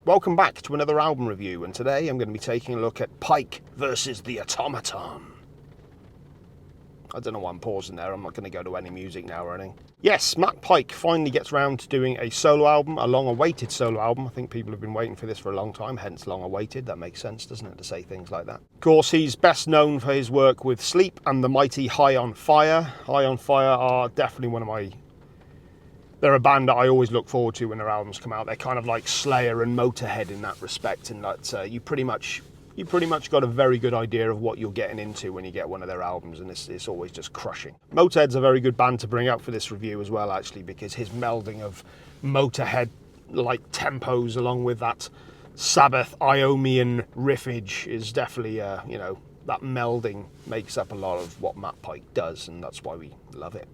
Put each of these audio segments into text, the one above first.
Welcome back to another album review, and today I'm going to be taking a look at Pike versus the Automaton. I don't know why I'm pausing there, I'm not going to go to any music now or anything. Yes, Matt Pike finally gets around to doing a solo album, a long-awaited solo album. I think people have been waiting for this for a long time, hence long-awaited. That makes sense, doesn't it, to say things like that. Of course, he's best known for his work with Sleep and the mighty High on Fire. High on Fire are definitely one of my... They're a band that I always look forward to when their albums come out. They're kind of like Slayer and Motorhead in that respect, in that you pretty much got a very good idea of what you're getting into when you get one of their albums, and it's always just crushing. Motorhead's a very good band to bring out for this review as well, actually, because his melding of Motorhead-like tempos along with that Sabbath Ionian riffage is definitely, that melding makes up a lot of what Matt Pike does, and that's why we love it.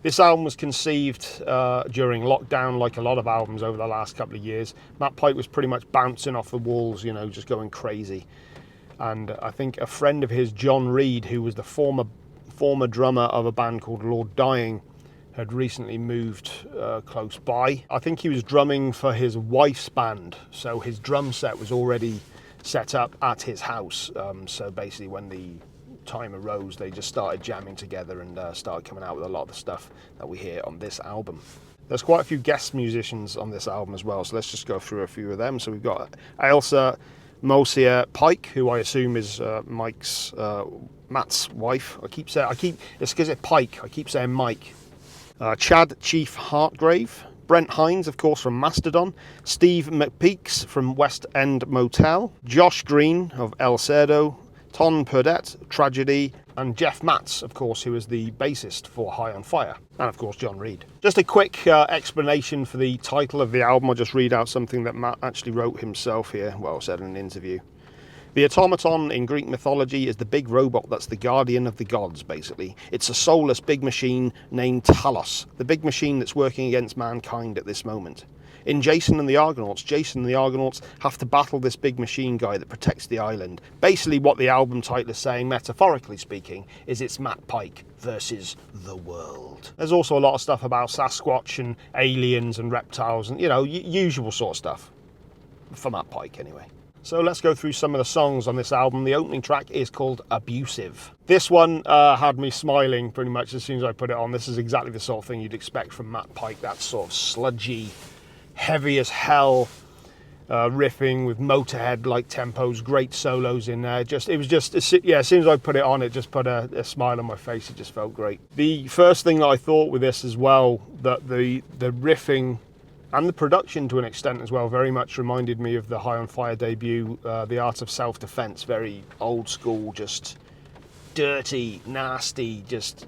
This album was conceived during lockdown, like a lot of albums over the last couple of years. Matt Pike was pretty much bouncing off the walls, just going crazy. And I think a friend of his, John Reid, who was the former drummer of a band called Lord Dying, had recently moved close by. I think he was drumming for his wife's band, so his drum set was already set up at his house. So basically when the time arose, they just started jamming together and started coming out with a lot of the stuff that we hear on this album. There's quite a few guest musicians on this album as well, so let's just go through a few of them. So we've got Ailsa Mosia Pike, who I assume is Matt's wife. It's because it's Pike, I keep saying Mike. Chad Chief Hartgrave, Brent Hines, of course, from Mastodon, Steve McPeaks from West End Motel, Josh Green of El Cerdo, Ton Purdett, Tragedy, and Jeff Matz, of course, who is the bassist for High on Fire, and of course John Reid. Just a quick explanation for the title of the album. I'll just read out something that Matt actually wrote himself here, said in an interview. The Automaton in Greek mythology is the big robot that's the guardian of the gods, basically. It's a soulless big machine named Talos, the big machine that's working against mankind at this moment. In Jason and the Argonauts have to battle this big machine guy that protects the island. Basically what the album title is saying, metaphorically speaking, is it's Matt Pike versus the world. There's also a lot of stuff about Sasquatch and aliens and reptiles and, usual sort of stuff. For Matt Pike, anyway. So let's go through some of the songs on this album. The opening track is called Abusive. This one had me smiling pretty much as soon as I put it on. This is exactly the sort of thing you'd expect from Matt Pike, that sort of sludgy, heavy as hell riffing with Motorhead-like tempos, great solos in there. As soon as I put it on, it just put a smile on my face. It just felt great. The first thing that I thought with this as well, that the riffing and the production to an extent as well very much reminded me of the High on Fire debut, The Art of Self-Defense. Very old school, just dirty, nasty, just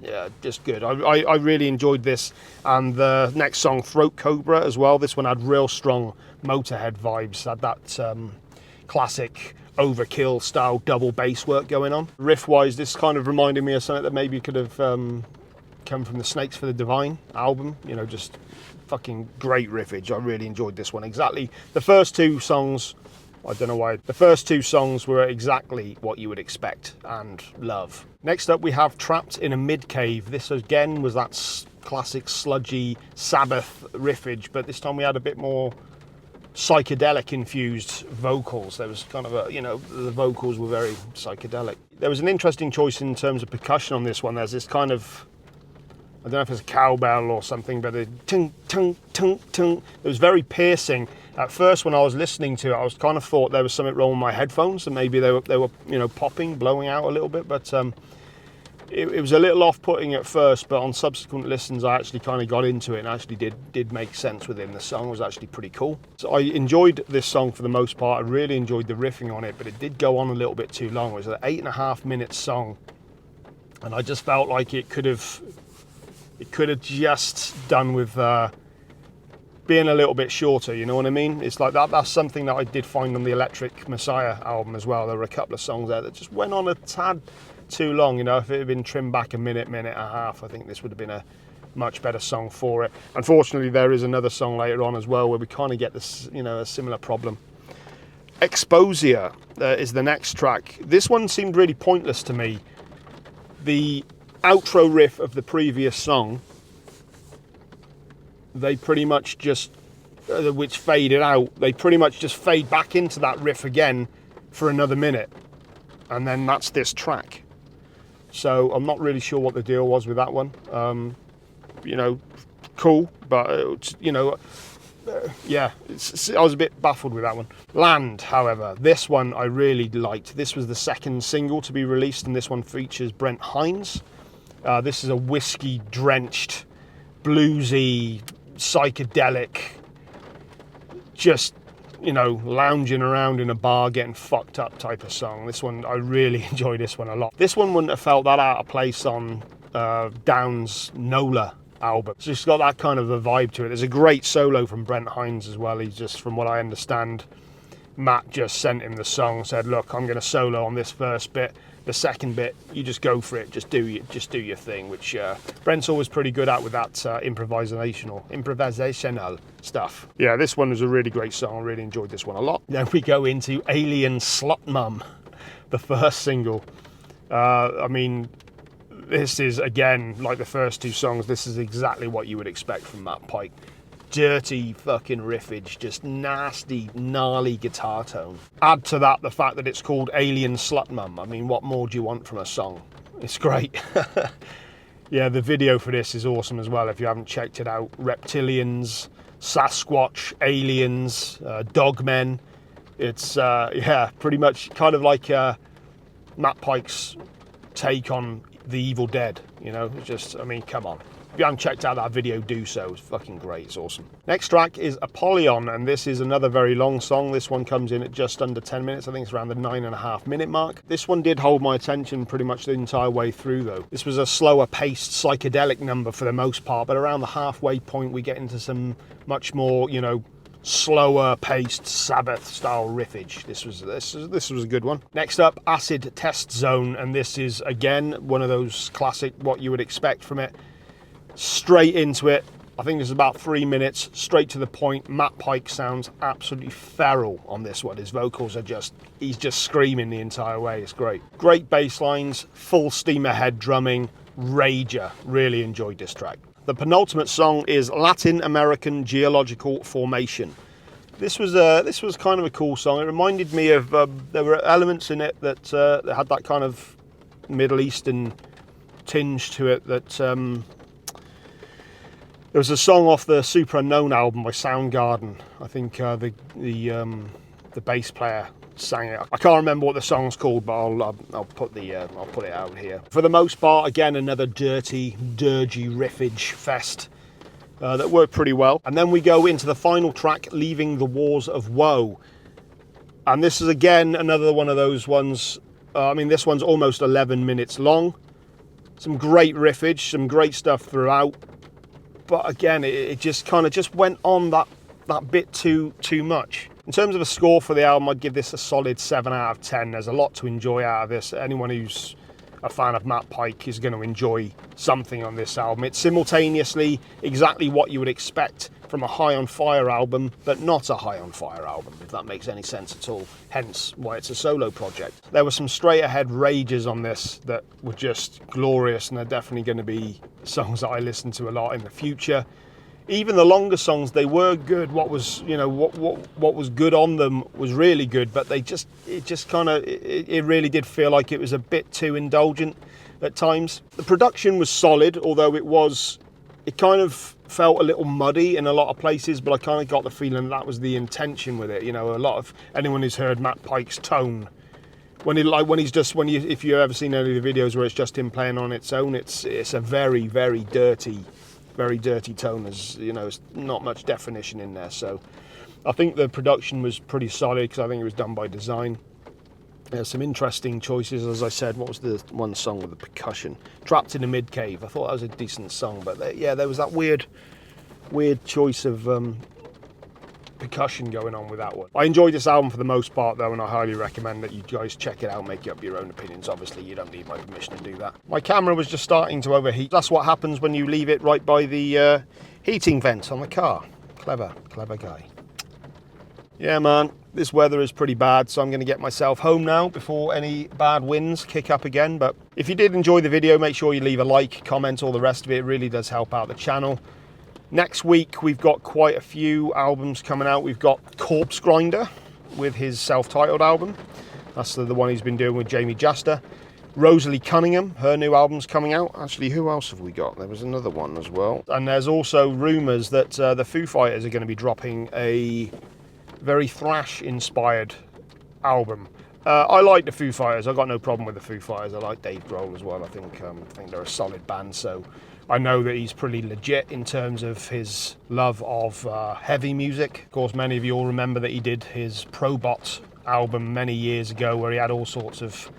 good. I really enjoyed this. And the next song, Throat Cobra, as well. This one had real strong Motorhead vibes. Had that classic Overkill style double bass work going on. Riff wise, this kind of reminded me of something that maybe could have come from the Snakes for the Divine album. Just fucking great riffage. I really enjoyed this one. Exactly the first two songs, I don't know why. The first two songs were exactly what you would expect and love. Next up we have Trapped in a Midcave. This again was that classic sludgy Sabbath riffage, but this time we had a bit more psychedelic infused vocals. There was kind of the vocals were very psychedelic. There was an interesting choice in terms of percussion on this one. There's this kind of, I don't know if it's a cowbell or something, but a tung, tung, tung, tung. It was very piercing. At first, when I was listening to it, I was kind of thought there was something wrong with my headphones, and maybe they were popping, blowing out a little bit. But it was a little off-putting at first, but on subsequent listens, I actually kind of got into it and actually did make sense within. The song was actually pretty cool. So I enjoyed this song for the most part. I really enjoyed the riffing on it, but it did go on a little bit too long. It was an 8.5-minute song, and I just felt like it could have just done with being a little bit shorter, you know what I mean? It's like that's something that I did find on the Electric Messiah album as well. There were a couple of songs there that just went on a tad too long. If it had been trimmed back a minute and a half, I think this would have been a much better song for it. Unfortunately, there is another song later on as well where we kind of get this, a similar problem. Exposia is the next track. This one seemed really pointless to me. The outro riff of the previous song, they pretty much just which faded out, they pretty much just fade back into that riff again for another minute. And then that's this track. So I'm not really sure what the deal was with that one. You know, cool, but you know, yeah, I was a bit baffled with that one. Land, however, this one I really liked. This was the second single to be released, and this one features Brent Hines. This is a whiskey-drenched, bluesy, psychedelic, just, you know, lounging around in a bar getting fucked up type of song. This one, I really enjoy this one a lot. This one wouldn't have felt that out of place on Down's Nola album. It's just got that kind of a vibe to it. There's a great solo from Brent Hines as well. He's just, from what I understand, Matt just sent him the song, said, look, I'm going to solo on this first bit. The second bit, you just go for it, just do your thing, which Brent's always pretty good at with that improvisational stuff. Yeah, this one was a really great song. I really enjoyed this one a lot. Then we go into Alien Slut Mum, the first single. I mean, this is, again, like the first two songs, this is exactly what you would expect from Matt Pike. Dirty fucking riffage, just nasty, gnarly guitar tone. Add to that the fact that it's called Alien Slut Mum. I mean, what more do you want from a song? It's great. Yeah, the video for this is awesome as well, if you haven't checked it out. Reptilians, Sasquatch, aliens, dogmen. It's, yeah, pretty much kind of like Matt Pike's take on The Evil Dead, you know? It's just, I mean, come on. If you haven't checked out that video, do so. It's fucking great. It's awesome. Next track is Apollyon, and this is another very long song. This one comes in at just under 10 minutes. I think it's around the 9.5 minute mark. This one did hold my attention pretty much the entire way through, though. This was a slower paced psychedelic number for the most part, but around the halfway point, we get into some much more, you know, slower paced Sabbath style riffage. This was a good one. Next up, Acid Test Zone, and this is again one of those classic what you would expect from it. Straight into it. I think this is about 3 minutes, straight to the point. Matt Pike sounds absolutely feral on this one. His vocals are just, he's just screaming the entire way. It's great. Great bass lines, full steam ahead drumming, rager. Really enjoyed this track. The penultimate song is Latin American Geological Formation. This was kind of a cool song. It reminded me of, there were elements in it that had that kind of Middle Eastern tinge to it that, there was a song off the Super Unknown album by Soundgarden. I think the bass player sang it. I can't remember what the song's called, but I'll put it out here. For the most part, again, another dirty, dirgy riffage fest that worked pretty well. And then we go into the final track, Leaving the Wars of Woe. And this is again another one of those ones. I mean, this one's almost 11 minutes long. Some great riffage, some great stuff throughout. But again, it just kind of just went on that bit too much. In terms of a score for the album, I'd give this a solid 7 out of 10. There's a lot to enjoy out of this. Anyone who's a fan of Matt Pike is going to enjoy something on this album. It's simultaneously exactly what you would expect from a High on Fire album, but not a High on Fire album, if that makes any sense at all. Hence why it's a solo project. There were some straight ahead rages on this that were just glorious, and they're definitely going to be songs that I listen to a lot in the future. Even the longer songs, they were good. What was, you know, what was good on them was really good, but it really did feel like it was a bit too indulgent at times. The production was solid, although it kind of felt a little muddy in a lot of places, but I kind of got the feeling that was the intention with it. You know, a lot of anyone who's heard Matt Pike's tone, if you've ever seen any of the videos where it's just him playing on its own, it's a very, very dirty tone. There's, you know, it's not much definition in there. So I think the production was pretty solid because I think it was done by design. There's some interesting choices, as I said. What was the one song with the percussion? Trapped in a Midcave. I thought that was a decent song, but there was that weird choice of percussion going on with that one. I enjoyed this album for the most part, though, and I highly recommend that you guys check it out, make up your own opinions. Obviously, you don't need my permission to do that. My camera was just starting to overheat. That's what happens when you leave it right by the heating vent on the car. Clever guy. Yeah, man, this weather is pretty bad, so I'm going to get myself home now before any bad winds kick up again. But if you did enjoy the video, make sure you leave a like, comment, all the rest of it. It really does help out the channel. Next week we've got quite a few albums coming out. We've got Corpse Grinder with his self-titled album. That's the one he's been doing with Jamie Juster. Rosalie Cunningham, her new album's coming out. Actually, who else have we got? There was another one as well. And there's also rumours that the Foo Fighters are going to be dropping a very thrash-inspired album. I like the Foo Fighters. I've got no problem with the Foo Fighters. I like Dave Grohl as well. I think they're a solid band. So I know that he's pretty legit in terms of his love of heavy music. Of course, many of you all remember that he did his Probot album many years ago, where he had all sorts of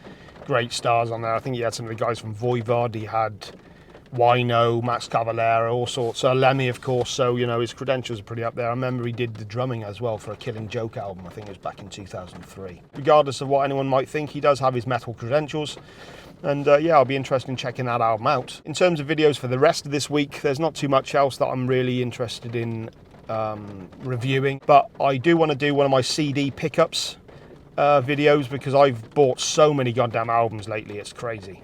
great stars on there. I think he had some of the guys from Voivod. He had Wino, Max Cavalera, all sorts. Lemmy, of course. So, you know, his credentials are pretty up there. I remember he did the drumming as well for a Killing Joke album. I think it was back in 2003. Regardless of what anyone might think, he does have his metal credentials. And yeah, I'll be interested in checking that album out. In terms of videos for the rest of this week, there's not too much else that I'm really interested in reviewing. But I do want to do one of my CD pickups videos, because I've bought so many goddamn albums lately, it's crazy.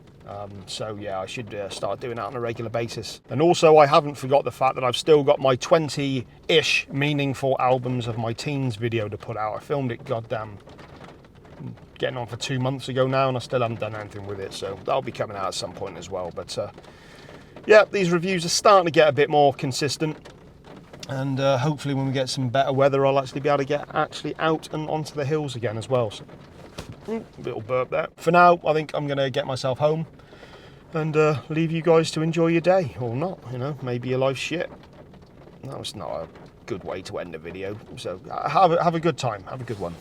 So yeah, I should start doing that on a regular basis. And also, I haven't forgot the fact that I've still got my 20-ish meaningful albums of my teens video to put out. I filmed it goddamn getting on for 2 months ago now, and I still haven't done anything with it, so that'll be coming out at some point as well. But yeah, these reviews are starting to get a bit more consistent. And hopefully when we get some better weather, I'll actually be able to get out and onto the hills again as well. So, little burp there. For now, I think I'm going to get myself home and leave you guys to enjoy your day. Or not, you know, maybe your life's shit. That was not a good way to end a video. So have a good time. Have a good one.